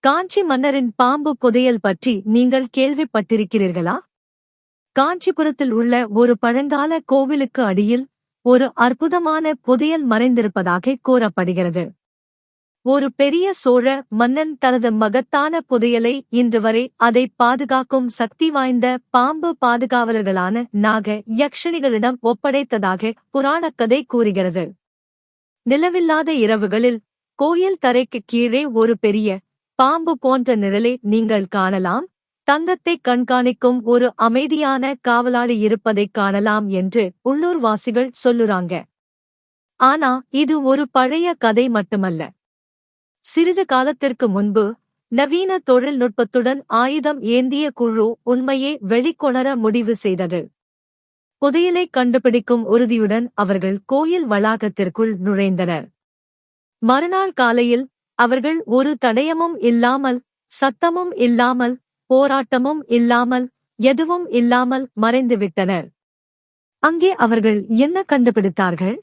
காஞ்சி மன்னரின் பாம்பு புதையல் பற்றி நீங்கள் கேள்விப்பட்டிருக்கிறீர்களா? காஞ்சிபுரத்தில் உள்ள ஒரு பழங்கால கோவிலுக்கு அடியில் ஒரு அற்புதமான புதையல் மறைந்திருப்பதாக கூறப்படுகிறது. ஒரு பெரிய சோழ மன்னன் தனது மகத்தான புதையலை இன்று வரை அதை பாதுகாக்கும் சக்தி வாய்ந்த பாம்பு பாதுகாவலர்களான நாக யக்ஷணிகளிடம் ஒப்படைத்ததாக புராணக்கதை கூறுகிறது. நிலவில்லாத இரவுகளில் கோயில் தரைக்கு கீழே ஒரு பெரிய பாம்பு போன்ற நிழலை நீங்கள் காணலாம். தங்கத்தை கண்காணிக்கும் ஒரு அமைதியான காவலாளி இருப்பதைக் காணலாம் என்று உள்ளூர்வாசிகள் சொல்லுறாங்க. ஆனா இது ஒரு பழைய கதை மட்டுமல்ல. சிறிது காலத்திற்கு முன்பு நவீன தொழில்நுட்பத்துடன் ஆயுதம் ஏந்திய குழு உண்மையை வெளிக்கொணர முடிவு செய்தது. புதையலை கண்டுபிடிக்கும் உறுதியுடன் அவர்கள் கோயில் வளாகத்திற்குள் நுழைந்தனர். மறுநாள் காலையில் அவர்கள் ஒரு தடயமும் இல்லாமல், சத்தமும் இல்லாமல், போராட்டமும் இல்லாமல், எதுவும் இல்லாமல் மறைந்துவிட்டனர். அங்கே அவர்கள் என்ன கண்டுபிடித்தார்கள்?